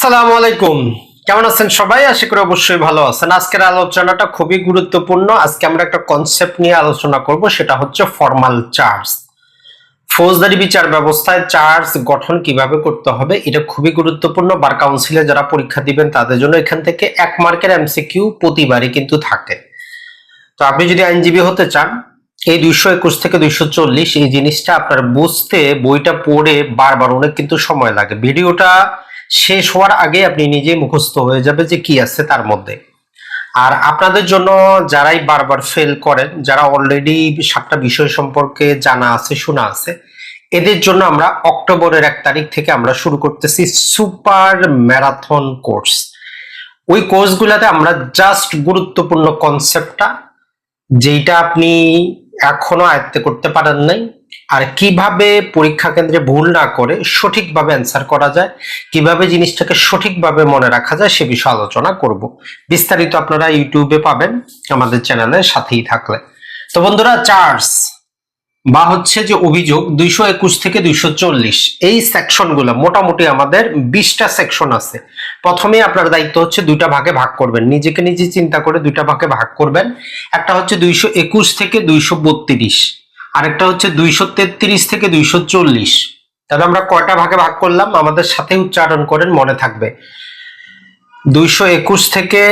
আসসালামু আলাইকুম। কেমন আছেন সবাই? আশা করি অবশ্যই ভালো আছেন। আজকের আলোচনাটা খুবই গুরুত্বপূর্ণ। আজকে আমরা একটা কনসেপ্ট নিয়ে আলোচনা করব, সেটা হচ্ছে ফরমাল চার্জ। ফৌজদারি বিচার ব্যবস্থায় চার্জ গঠন কিভাবে করতে হবে এটা খুবই গুরুত্বপূর্ণ। বার কাউন্সিলে যারা পরীক্ষা দিবেন তাদের জন্য এখান থেকে 1 মার্কের এমসিকিউ প্রতিবারই কিন্তু থাকে। তো আপনি যদি আইনজীবী হতে চান, এই 221 থেকে 240 এই জিনিসটা আপনার বুঝতে বইটা পড়ে বারবার অনেক কিন্তু সময় লাগে। ভিডিওটা শেষ হওয়ার আগে আপনি নিজেই মুখস্থ হয়ে যাবে যে কি আছে তার মধ্যে। আর আপনাদের জন্য যারাই বারবার ফেল করেন, যারা অলরেডি 7টা বিষয় সম্পর্কে জানা আছে, শোনা আছে, এদের জন্য আমরা অক্টোবরের 1 তারিখ থেকে আমরা শুরু করতেছি সুপার ম্যারাথন কোর্স। ওই কোর্সগুলোতে আমরা জাস্ট গুরুত্বপূর্ণ কনসেপ্টটা যেটা আপনি এখনো আয়ত্ত করতে পারেন নাই, আর কিভাবে পরীক্ষা কেন্দ্রে ভুল না করে সঠিকভাবে অ্যান্সার করা যায়, কিভাবে জিনিসটাকে সঠিকভাবে মনে রাখা যায় সে বিষয়ে আলোচনা করব। বিস্তারিত আপনারা ইউটিউবে পাবেন আমাদের চ্যানেলের সাথেই থাকলে। তো বন্ধুরা, চার্জ বা হচ্ছে যে অভিযোগ 221 থেকে 240 এই সেকশনগুলো মোটামুটি আমাদের 20টা সেকশন আছে। প্রথমে আপনার দায়িত্ব হচ্ছে দুইটা ভাগে ভাগ করবেন, নিজেকে নিজে চিন্তা করে দুইটা ভাগে ভাগ করবেন। একটা হচ্ছে 221 থেকে 232, আরেকটা হচ্ছে 233 থেকে 240। তাহলে আমরা কয়টা ভাগে ভাগ করলাম? আমাদের সাথে উচ্চারণ করেন, মনে থাকবে। 221 থেকে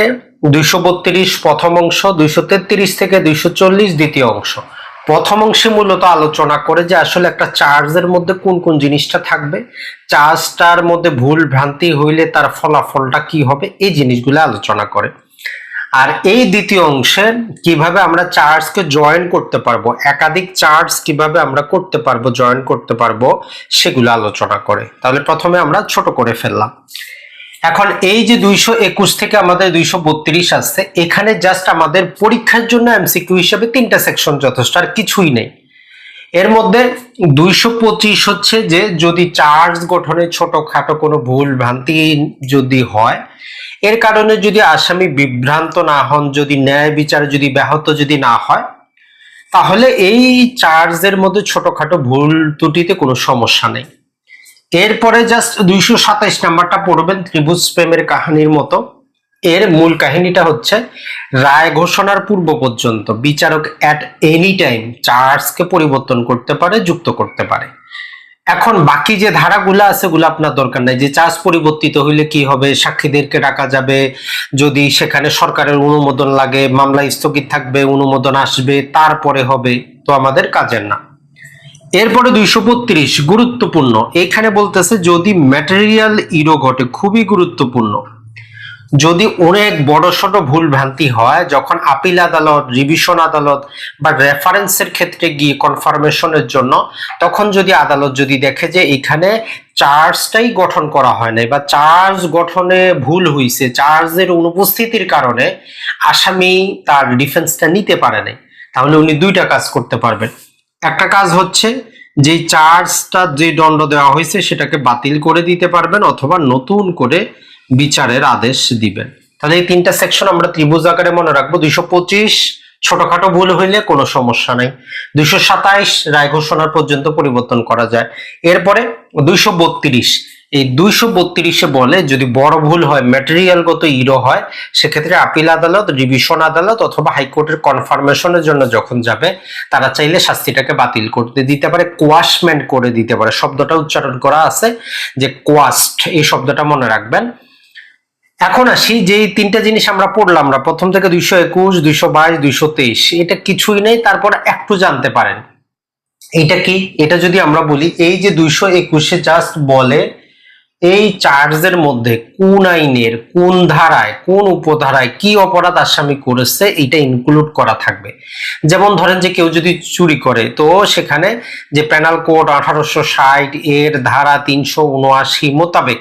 232 প্রথম অংশ, 233 থেকে 240 দ্বিতীয় অংশ। প্রথম অংশে মূলত আলোচনা করে যে আসলে একটা চার্জের মধ্যে কোন কোন জিনিসটা থাকবে, চার্জটার মধ্যে ভুল ভ্রান্তি হইলে তার ফলাফলটা কি হবে, এই জিনিসগুলো আলোচনা করে। আর এই দ্বিতীয় অংশে কিভাবে আমরা চার্জকে জয়েন করতে পারবো, একাধিক চার্জ কিভাবে আমরা করতে পারবো, জয়েন করতে পারবো, সেগুলো আলোচনা করে। তাহলে প্রথমে আমরা ছোট করে ফেললাম। এখন এই যে 221 থেকে আমাদের 232 আসছে, এখানে জাস্ট আমাদের পরীক্ষার জন্য এমসিকিউ হিসেবে 3টা সেকশন যথেষ্ট, আর কিছুই নেই। এর মধ্যে 225 হচ্ছে যে যদি চার্জ গঠনে ছোটখাটো কোনো ভুল ভ্রান্তি যদি হয়, এর কারণে যদি আসামি বিভ্রান্ত না হন, যদি ন্যায় বিচার যদি ব্যাহত যদি না হয়, তাহলে এই চার্জের মধ্যে ছোটখাটো ভুল ত্রুটিতে কোনো সমস্যা নেই। এরপরে জাস্ট 227 নাম্বারটা পড়বেন, ত্রিভুজ প্রেমের কাহিনীর মতো। এর মূল কাহিনীটা হচ্ছে রায় ঘোষণার পূর্ব পর্যন্ত বিচারক এট এনি টাইম চার্জকে পরিবর্তন করতে পারে, যুক্ত করতে পারে। এখন বাকি যে ধারাগুলো আছে ওগুলো আপনার দরকার নাই। যে চার্জ পরিবর্তিত হইলে কি হবে, সাক্ষীদেরকে ডাকা যাবে, যদি সেখানে সরকারের অনুমোদন লাগে, মামলা স্থগিত থাকবে, অনুমোদন আসবে, তারপরে হবে, তো আমাদের কাজের না। এরপরে 232 গুরুত্বপূর্ণ, এখানে বলতেছে যদি ম্যাটেরিয়াল ইরো ঘটে, খুবই গুরুত্বপূর্ণ। যদি অনেক বড় সড় ভুল ভ্রান্তি হয়, যখন আপিল আদালত, রিভিশন আদালত বা রেফারেন্সের ক্ষেত্রে গিয়ে কনফার্মেশনের জন্য, তখন যদি আদালত যদি দেখে যে এখানে চার্জটাই গঠন করা হয় নাই বা চার্জ গঠনে ভুল হয়েছে, চার্জের অনুপস্থিতির কারণে আসামি তার ডিফেন্সটা নিতে পারে নাই, তাহলে উনি দুইটা কাজ করতে পারবেন। একটা কাজ হচ্ছে যে চার্জটা যে দণ্ড দেওয়া হয়েছে সেটাকে বাতিল করে দিতে পারবেন, অথবা নতুন করে বিচারের আদেশ দিবেন। তাহলে এই 3টা সেকশন আমরা ত্রিভুজ আকারে মনে রাখবো। 225 ছোটখাটো ভুল হইলে কোনো সমস্যা নাই, 227 রায় ঘোষণার পর্যন্ত পরিবর্তন করা যায়। এরপরে 232, এই 232-এ বলে যদি বড় ভুল হয়, ম্যাটেরিয়ালগত ইরো হয়, সেক্ষেত্রে আপিল আদালত, রিভিশন আদালত অথবা হাইকোর্টের কনফার্মেশনের জন্য যখন যাবে, তারা চাইলে শাস্তিটাকে বাতিল করতে দিতে পারে, কোয়াশমেন্ট করে দিতে পারে। শব্দটা উচ্চারণ করা আছে যে কোয়াস্ট, এই শব্দটা মনে রাখবেন। এখন আসি যে 3টা জিনিস আমরা পড়লাম, আমরা প্রথম থেকে 221, 222, 223, এটা কিছুই নেই। তারপর একটু জানতে পারেন এটা কি। এটা যদি আমরা বলি, এই যে 221-এ জাস্ট বলে এই চার্জের মধ্যে কোন আইনের কোন ধারায় কোন উপধারায় কি অপরাধ আসামি করেছে এটা ইনক্লুড করা থাকবে। যেমন ধরেন যে কেউ যদি চুরি করে, তো সেখানে যে পেনাল কোড 1860 এর ধারা 379 মোতাবেক,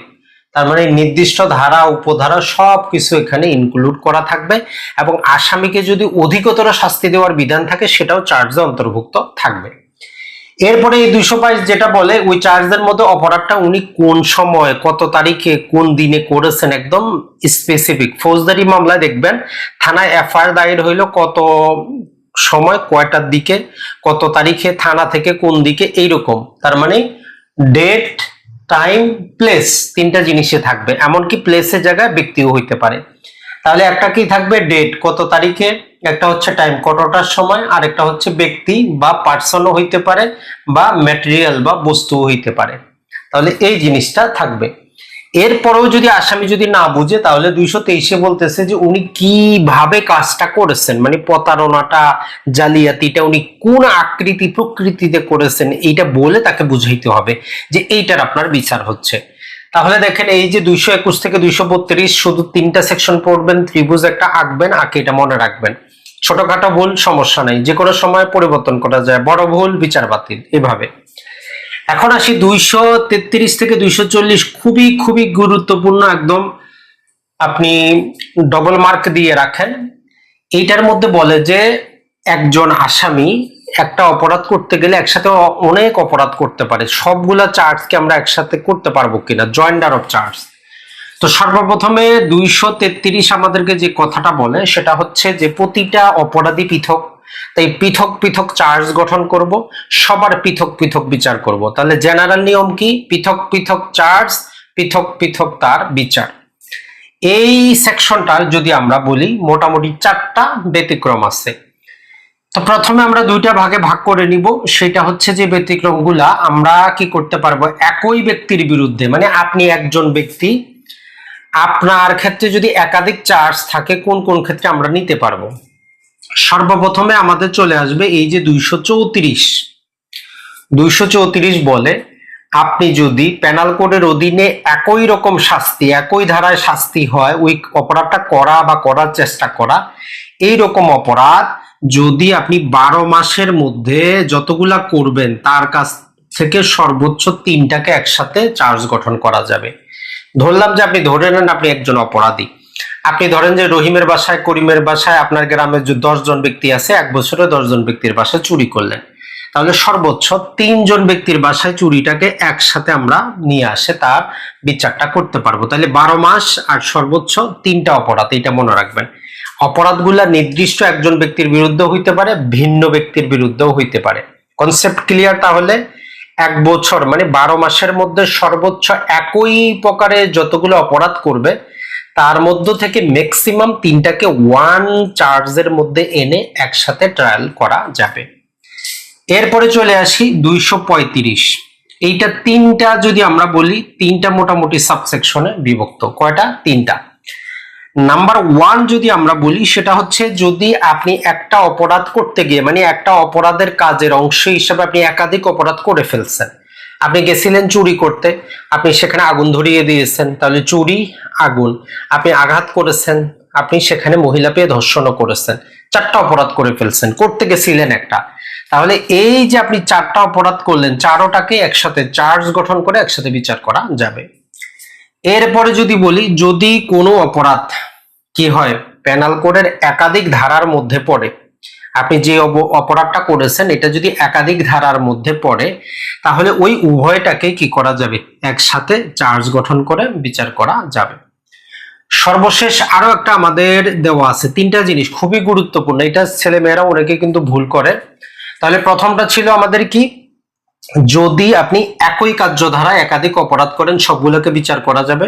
তার মানে নির্দিষ্ট ধারা উপধারা সবকিছু এখানে ইনক্লুড করা থাকবে, এবং আসামিকে যদি অধিকতর শাস্তি দেওয়ার বিধান থাকে সেটাও চার্জে অন্তর্ভুক্ত থাকবে। এরপরে এই 222 যেটা বলে ওই চার্জের মধ্যে অপরাধটা উনি কোন সময়, কত তারিখে, কোন দিনে করেছেন, একদম স্পেসিফিক। ফৌজদারি মামলায় দেখবেন থানায় এফআইআর দায়ের হইলো কত সময়, কয়টার দিকে, কত তারিখে, থানা থেকে কোন দিকে, এইরকম। তার মানে ডেট, টাইম, প্লেস, তিনটা জিনিসে থাকবে, এমনকি প্লেসের জায়গায় ব্যক্তিও হইতে পারে। তাহলে একটা কি থাকবে, ডেট কত তারিখে, একটা হচ্ছে টাইম কতটার সময়, আর একটা হচ্ছে ব্যক্তি বা পার্সনও হইতে পারে বা ম্যাটেরিয়াল বা বস্তুও হইতে পারে। তাহলে এই জিনিসটা থাকবে। এরপরেও যদি আসামি যদি না বুঝে, তাহলে 223-এ বলতেছে যে উনি কিভাবে কাজটা করেছেন, মানে প্রতারণাটা, জালিয়াতিটা উনি কোন আকৃতি প্রকৃতিতে করেছেন, এইটা বলে তাকে বুঝাইতে হবে যে এইটার আপনার বিচার হচ্ছে। তাহলে দেখেন এই যে 221 থেকে 232 শুধু তিনটা সেকশন পড়বেন, ত্রিভুজ একটা আঁকবেন, আঁকে এটা মনে রাখবেন। ছোটখাটো ভুল সমস্যা নাই, যে কোনো সময় পরিবর্তন করা যায়, বড় ভুল বিচার বাতিল, এভাবে। এখন আসি 233 থেকে 240, খুবই খুবই গুরুত্বপূর্ণ, একদম আপনি ডবল মার্ক দিয়ে রাখেন। এইটার মধ্যে বলে যে একজন আসামি একটা অপরাধ করতে গেলে একসাথে অনেক অপরাধ করতে পারে, সবগুলা চার্জকে আমরা একসাথে করতে পারবো কিনা, জয়েন্ডার অফ চার্জ। তো সর্বপ্রথমে 233 আমাদেরকে যে কথাটা বলে সেটা হচ্ছে যে প্রতিটা অপরাধী পৃথক, তাই পৃথক পৃথক চার্জ গঠন করব, সবার পৃথক পৃথক বিচার করব। তাহলে জেনারেল নিয়ম কি, পৃথক পৃথক চার্জ, পৃথক পৃথক তার বিচার। এই সেকশনটার যদি আমরা বলি মোটামুটি 4টা ব্যতিক্রম আছে। তো প্রথমে আমরা দুইটা ভাগে ভাগ করে নিব, সেটা হচ্ছে যে ব্যতিক্রমগুলা আমরা কি করতে পারবো, একই ব্যক্তির বিরুদ্ধে, মানে আপনি একজন ব্যক্তি, আপনার ক্ষেত্রে যদি একাধিক চার্জ থাকে কোন কোন ক্ষেত্রে আমরা নিতে পারবো। সর্বপ্রথমে আমাদের চলে আসবে এই যে 234 বলে আপনি যদি পেনাল কোডের অধীনে একই রকম শাস্তি, একই ধারায় শাস্তি হয়, ওই অপরাধটা করা বা করার চেষ্টা করা, এই রকম অপরাধ যদি আপনি 12 মাসের মধ্যে যতগুলা করবেন তার কাছ থেকে সর্বোচ্চ 3টাকে একসাথে চার্জ গঠন করা যাবে। ধরলাম যে আপনি ধরে নেন আপনি একজন অপরাধী, আপনি ধরেন যে রহিমের বাসায়, করিমের বাসায়, আপনার গ্রামে যে 10 জন ব্যক্তি আছে, এক বছরে 10 জন ব্যক্তির বাসায় চুরি করলেন, তাহলে সর্বোচ্চ 3 জন ব্যক্তির বাসায় চুরিটাকে একসাথে আমরা নিয়ে আসে তার বিচারটা করতে পারবো। তাহলে 12 মাস আর সর্বোচ্চ 3টা অপরাধ, এটা মনে রাখবেন। অপরাধগুলা নির্দিষ্ট একজন ব্যক্তির বিরুদ্ধে হইতে পারে, ভিন্ন ব্যক্তির বিরুদ্ধেও হইতে পারে। Concept clear? তাহলে 1 বছর মানে 12 মাসের মধ্যে সর্বোচ্চ একই প্রকারে যতগুলো অপরাধ করবে তার মধ্য থেকে ম্যাক্সিমাম 3টাকে 1 চার্জের মধ্যে এনে একসাথে ট্রায়াল করা যাবে। এরপরে চলে আসি 235। এইটা 3টা যদি আমরা বলি, 3টা মোটামুটি সাবসেকশনে বিভক্ত। কয়টা? 3টা। নাম্বার 1 যদি আমরা বলি সেটা হচ্ছে যদি আপনি একটা অপরাধ করতে গিয়ে, মানে একটা অপরাধের কাজের অংশ হিসেবে আপনি একাধিক অপরাধ করে ফেলছেন। আপনি গেছিলেন চুরি করতে, আপনি সেখানে আগুন ধরিয়ে দিয়েছেন, তাহলে চুরি, আগুন। আপনি আঘাত করেছেন, আপনি সেখানে মহিলা পেয়ে ধর্ষণও করেছেন, 4টা অপরাধ করে ফেলছেন, করতে গেছিলেন একটা। তাহলে এই যে আপনি 4টা অপরাধ করলেন, 4টাকে একসাথে চার্জ গঠন করে একসাথে বিচার করা যাবে। এরপরে যদি বলি, যদি কোনো অপরাধ কি হয়, পেনাল কোডের একাধিক ধারার মধ্যে পড়ে, আপনি যে অপরাধটা করেছেন এটা যদি একাধিক ধারার মধ্যে পড়ে, তাহলে ওই উভয়টাকে কি করা যাবে, একসাথে চার্জ গঠন করে বিচার করা যাবে। সর্বশেষ আরো একটা আমাদের দেওয়া আছে, 3টা জিনিস খুবই গুরুত্বপূর্ণ, এটা ছেলেমেয়েরা অনেকে কিন্তু ভুল করে। তাহলে প্রথমটা ছিল আমাদের কি, যদি আপনি একই কার্যধারায় একাধিক অপরাধ করেন সবগুলোকে বিচার করা যাবে।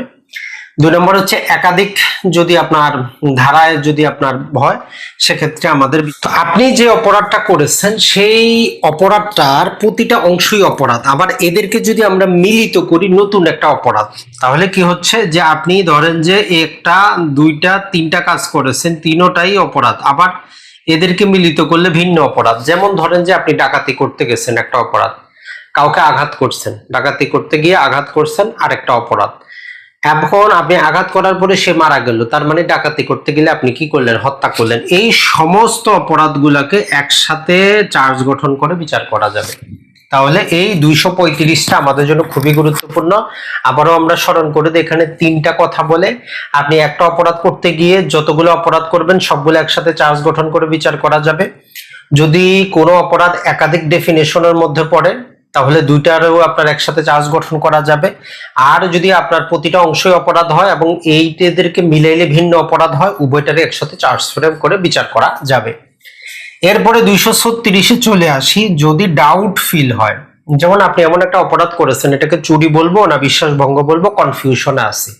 2 নম্বর হচ্ছে একাধিক যদি আপনার ধারায় যদি আপনার হয় সেক্ষেত্রে আমাদের, আপনি যে অপরাধটা করেছেন সেই অপরাধটার প্রতিটা অংশই অপরাধ, আবার এদেরকে যদি আমরা মিলিত করি নতুন একটা অপরাধ, তাহলে কি হচ্ছে যে আপনি ধরেন যে একটা, 2টা, 3টা কাজ করেছেন, 3টাই অপরাধ, আবার এদেরকে মিলিত করলে ভিন্ন অপরাধ। যেমন ধরেন যে আপনি ডাকাতি করতে গেছেন, একটা অপরাধ, কাউকে আঘাত করছেন, ডাকাতি করতে গিয়ে আঘাত করছেন, আরেকটা অপরাধ। এখন আপনি আঘাত করার পরে সে মারা গেল, তার মানে ডাকাতি করতে গেলে আপনি কি করলেন, হত্যা করলেন। এই সমস্ত অপরাধগুলোকে একসাথে চার্জ গঠন করে বিচার করা যাবে। তাহলে এই 235টা আমাদের জন্য খুবই গুরুত্বপূর্ণ। আবারও আমরা স্মরণ করে দিই, এখানে 3টা কথা বলে আপনি একটা অপরাধ করতে গিয়ে যতগুলো অপরাধ করবেন সবগুলো একসাথে চার্জ গঠন করে বিচার করা যাবে। যদি কোনো অপরাধ একাধিক ডেফিনেশনের মধ্যে পড়ে তাহলে 2টারও আপনার একসাথে চার্জ গঠন করা যাবে। আর যদি আপনার প্রতিটা অংশই অপরাধ হয় এবং এইটাদেরকে মিলাইলে ভিন্ন অপরাধ হয়, উভয়টারে একসাথে চার্জ ফ্রেম করে বিচার করা যাবে। এরপরে 236-এ চলে আসি, যদি ডাউট ফিল হয়, যেমন আপনি এমন একটা অপরাধ করেছেন, এটাকে চুরি বলবো না বিশ্বাসভঙ্গ বলবো, কনফিউশনে আছি।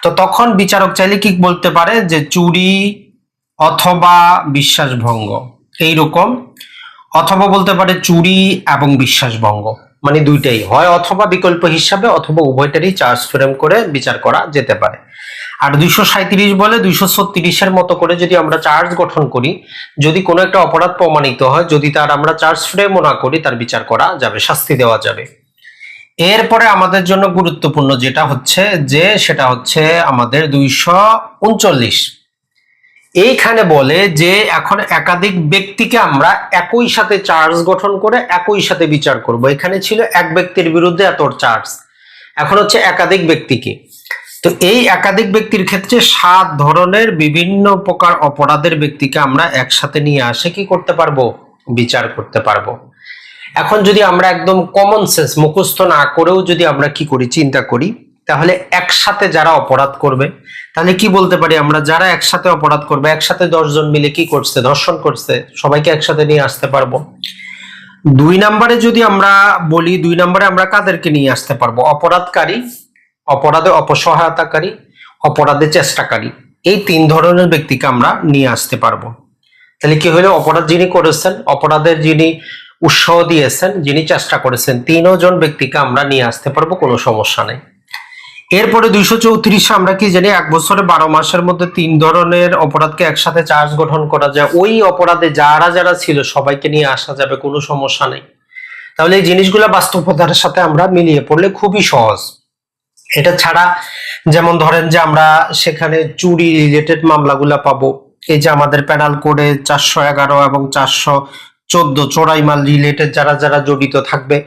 তো তখন বিচারক চাইলে কি বলতে পারে যে চুরি অথবা বিশ্বাসভঙ্গ এইরকম, অথবা বলতে পারে চুরি এবং বিশ্বাসভঙ্গ, মানে দুইটাই হয়, অথবা বিকল্প হিসাবে অথবা উভয়টারই চার্জ ফ্রেম করে বিচার করা যেতে পারে। আর 237 বলে 236-এর মতো করে যদি আমরা চার্জ গঠন করি, যদি কোনো একটা অপরাধ প্রমাণিত হয়, যদি তার আমরা চার্জ ফ্রেমও না করি, তার বিচার করা যাবে, শাস্তি দেওয়া যাবে। এরপরে আমাদের জন্য গুরুত্বপূর্ণ যেটা হচ্ছে যে সেটা হচ্ছে আমাদের 239। এইখানে বলে যে এখন একাধিক ব্যক্তিকে আমরা একই সাথে চার্জ গঠন করে একই সাথে বিচার করব। এখানে ছিল এক ব্যক্তির বিরুদ্ধে এত চার্জ, এখন হচ্ছে একাধিক ব্যক্তিকে। তো এই একাধিক ব্যক্তির ক্ষেত্রে 7 ধরনের বিভিন্ন প্রকার অপরাধের ব্যক্তিকে আমরা একসাথে নিয়ে আসে কি করতে পারবো, বিচার করতে পারবো। এখন যদি আমরা একদম কমন সেন্স মুখস্থ না করেও যদি আমরা কি করি, চিন্তা করি, তাহলে একসাথে যারা অপরাধ করবে, তাহলে কি বলতে পারি আমরা, যারা একসাথে অপরাধ করবে, একসাথে 10 জন মিলে কি করছে, ধর্ষণ করছে, সবাইকে একসাথে নিয়ে আসতে পারবো। 2 নম্বরে যদি আমরা বলি, 2 নম্বরে আমরা কাদেরকে নিয়ে আসতে পারবো, অপরাধকারী, অপরাধে অপসহায়তাকারী, অপরাধে চেষ্টাকারী, এই 3 ধরনের ব্যক্তিকে আমরা নিয়ে আসতে পারবো। তাহলে কি হলো, অপরাধ যিনি করেছেন, অপরাধের যিনি উৎসাহ দিয়েছেন, যিনি চেষ্টা করেছেন, 3 জন ব্যক্তিকে আমরা নিয়ে আসতে পারবো, কোনো সমস্যা নেই। এরপরে 234 আমরা কি জানি, 1 বছরে 12 মাসের মধ্যে 3 ধরনের অপরাধকে একসাথে চার্জ গঠন করা যায়, ওই অপরাধে যারা যারা ছিল সবাইকে নিয়ে আসা যাবে, কোনো সমস্যা নেই। তাহলে এই জিনিসগুলো বাস্তবতার সাথে আমরা মিলিয়ে পড়লে খুবই সহজ। এটা ছাড়া যেমন ধরেন যে আমরা সেখানে চুরি রিলেটেড মামলাগুলা পাবো, এই যে আমাদের পেনাল কোডে 411 এবং 414 চোরাই মাল রিলেটেড যারা যারা জড়িত থাকবে।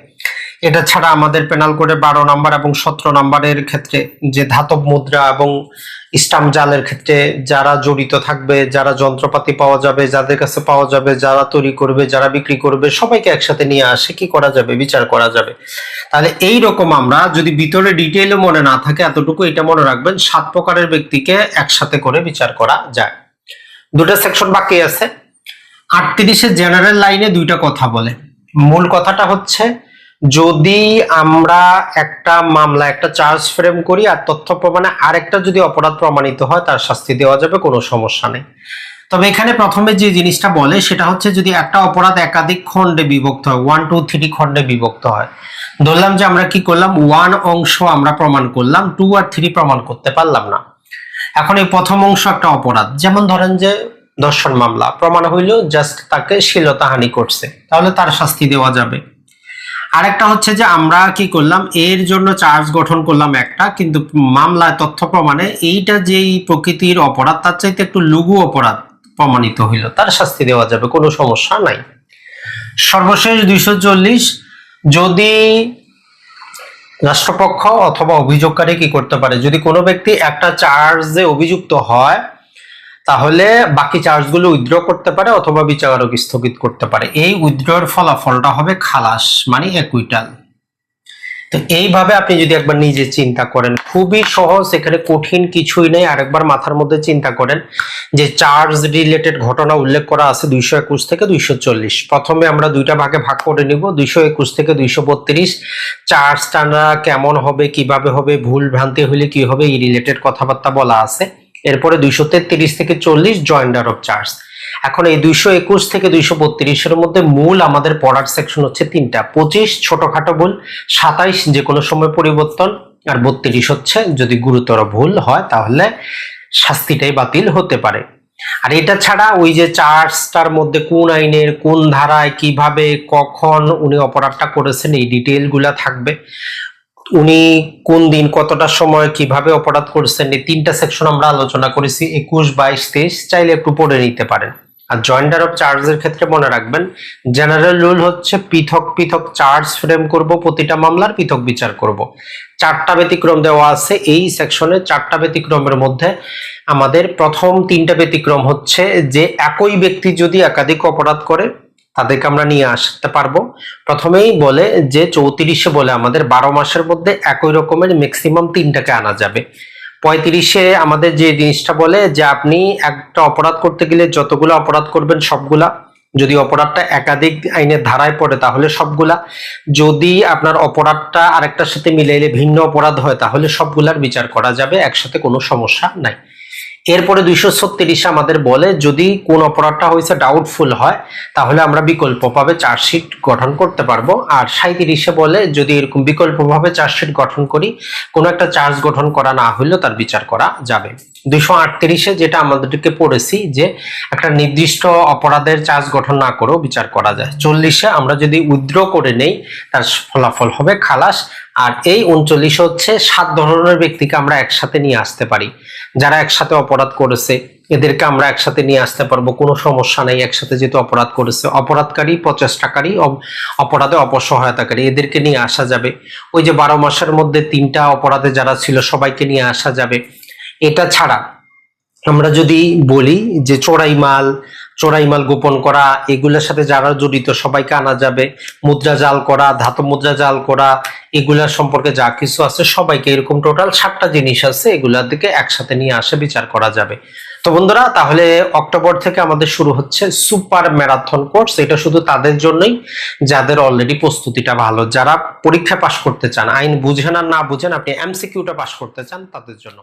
এটা ছাড়া আমাদের পেনাল কোডে 12 নম্বর এবং 17 নম্বরের ক্ষেত্রে যে ধাতব মুদ্রা এবং স্টাম্প জালের ক্ষেত্রে যারা জড়িত থাকবে, যারা যন্ত্রপাতি পাওয়া যাবে, যাদের কাছে পাওয়া যাবে, যারা তৈরি করবে, যারা বিক্রি করবে, সবাইকে একসাথে নিয়ে আসে কি করা যাবে, বিচার করা যাবে। তাহলে এই রকম আমরা যদি ভিতরে ডিটেইলে মনে না থাকে, এতটুকু এটা মনে রাখবেন, 7 প্রকারের ব্যক্তিকে একসাথে করে বিচার করা যায়। দুটো সেকশন বাকি আছে। 38 জেনারেল লাইনে 2টা কথা বলে। মূল কথাটা হচ্ছে, যদি আমরা একটা মামলা একটা চার্জ ফ্রেম করি আর তথ্য প্রমাণে আরেকটা যদি অপরাধ প্রমাণিত হয়, তার শাস্তি দেওয়া যাবে, কোনো সমস্যা নেই। তবে এখানে প্রথমে যে জিনিসটা বলে সেটা হচ্ছে, যদি একটা অপরাধ একাধিক খণ্ডে বিভক্ত হয়, 1, 2, 3 খণ্ডে বিভক্ত হয়, ধরলাম যে আমরা কি করলাম, 1 অংশ আমরা প্রমাণ করলাম, 2 আর 3 প্রমাণ করতে পারলাম না। এখন এই প্রথম অংশ একটা অপরাধ, যেমন ধরেন যে ধর্ষণ মামলা, প্রমাণ হইল জাস্ট তাকে শ্লীলতাহানি করছে, তাহলে তার শাস্তি দেওয়া যাবে। আরেকটা হচ্ছে যে আমরা কি করলাম, এর জন্য চার্জ গঠন করলাম একটা, কিন্তু মামলায় তথ্য প্রমাণে এইটা যেই প্রকৃতির অপরাধ তার চাইতে একটু লঘু অপরাধ প্রমাণিত হইল, তার শাস্তি দেওয়া যাবে, কোনো সমস্যা নাই। সর্বশেষ 240, যদি রাষ্ট্রপক্ষ অথবা অভিযোগকারী কি করতে পারে, যদি কোনো ব্যক্তি একটা চার্জে অভিযুক্ত হয়, তাহলে বাকি চার্জগুলো উইথড্র করতে পারে অথবা বিচারক স্থগিত করতে পারে। এই উইথড্রর ফলাফলটা হবে খালাস, মানে অ্যাকুইটাল। তো এইভাবে আপনি যদি একবার নিজে চিন্তা করেন, খুবই সহজ, এখানে কঠিন কিছুই নেই। আরেকবার মাথার মধ্যে চিন্তা করেন যে চার্জ রিলেটেড ঘটনা উল্লেখ করা আছে 221 থেকে 240। প্রথমে আমরা 2টা ভাগে ভাগ করে নিব, 221 থেকে 232। চার্জটা কেমন হবে, কিভাবে হবে, ভুল ভ্রান্তি হলে কি হবে, এই রিলেটেড কথাবার্তা বলা আছে। এরপরে 233 থেকে 40 জয়েন্ডার অফ চার্জ। এখন এই 221 থেকে 232 মধ্যে মূল আমাদের পড়ার সেকশন হচ্ছে 3টা, 25 ছোটখাটো ভুল, 27 যে কোনো সময় পরিবর্তন, আর 32 হচ্ছে যদি গুরুতর ভুল হয় তাহলে শাস্তিটাই বাতিল হতে পারে। আর এটা ছাড়া ওই যে চার্জটার মধ্যে কোন আইনের কোন ধারায় কিভাবে কখন উনি অপরাধটা করেছেন, এই ডিটেইল গুলা থাকবে। উনি কোন দিন কতটা সময় কিভাবে অপরাধ করেছেন, এই 3টা সেকশন আমরা আলোচনা করেছি, 21, 22, 23, চাইলে একটু পড়ে নিতে পারেন। আর জয়েন্ডার অফ চার্জের ক্ষেত্রে মনে রাখবেন, জেনারেল রুল হচ্ছে পৃথক পৃথক চার্জ ফ্রেম করব, প্রতিটা মামলার পৃথক বিচার করব। 4টা ব্যতিক্রম দেওয়া আছে এই সেকশনে। 4টা ব্যতিক্রমের মধ্যে আমাদের প্রথম 3টা ব্যতিক্রম হচ্ছে যে একই ব্যক্তি যদি একাধিক অপরাধ করে তাদেরকে আমরা নিয়ে আসতে পারবো। প্রথমেই বলে যে 34-এ বলে আমাদের 12 মাসের মধ্যে একই রকমের ম্যাক্সিমাম 3টাকে আনা যাবে। 35-এ আমাদের যে জিনিসটা বলে যে আপনি একটা অপরাধ করতে গেলে যতগুলো অপরাধ করবেন সবগুলা যদি অপরাধটা একাধিক আইনের ধারায় পড়ে তাহলে সবগুলা, যদি আপনার অপরাধটা আরেকটার সাথে মিলাইলে ভিন্ন অপরাধ হয় তাহলে সবগুলার বিচার করা যাবে, একসাথে কোনো সমস্যা নাই। এরপরে 236 আমাদের বলে যদি কোন অপরাধটা হয়েছে ডাউটফুল হয় তাহলে আমরা বিকল্পভাবে চার্জশিট গঠন করতে পারবো। আর 37 বলে যদি এরকম বিকল্পভাবে চার্জশিট গঠন করি, কোনো একটা চার্জ গঠন করা না হইলেও তার বিচার করা যাবে। 238 যেটা আমাদেরকে পড়েছি যে একটা নির্দিষ্ট অপরাধের চার্জ গঠন না করেও বিচার করা যায়। 40 আমরা যদি উইথড্র করে নেই তার ফলাফল হবে খালাস। আর এই 39 হচ্ছে 7 ধরনের ব্যক্তিকে আমরা একসাথে নিয়ে আসতে পারি। যারা একসাথে অপরাধ করেছে এদেরকে আমরা একসাথে নিয়ে আসতে পারবো, কোনো সমস্যা নেই। একসাথে যেহেতু অপরাধ করেছে, অপরাধকারী, প্রচেষ্টাকারী, অপরাধে অপসহায়তাকারী, এদেরকে নিয়ে আসা যাবে। ওই যে 12 মাসের মধ্যে 3টা অপরাধে যারা ছিল সবাইকে নিয়ে আসা যাবে। এটা ছাড়া আমরা যদি বলি যে চোরাই মাল গোপন করা, এগুলোর সাথে যারা জড়িত সবাইকে আনা যাবে। মুদ্রা জাল করা, ধাতব মুদ্রা জাল করা, এগুলার সম্পর্কে যা কিছু আছে সবাইকে, এরকম টোটাল 7টা জিনিস আছে, এগুলার দিকে একসাথে নিয়ে আসে বিচার করা যাবে। তো বন্ধুরা, তাহলে অক্টোবর থেকে আমাদের শুরু হচ্ছে সুপার ম্যারাথন কোর্স। এটা শুধু তাদের জন্যই যাদের অলরেডি প্রস্তুতিটা ভালো, যারা পরীক্ষা পাশ করতে চান, আইন বুঝেন আর না বুঝেন, আপনি এমসিকিউটা পাশ করতে চান, তাদের জন্য।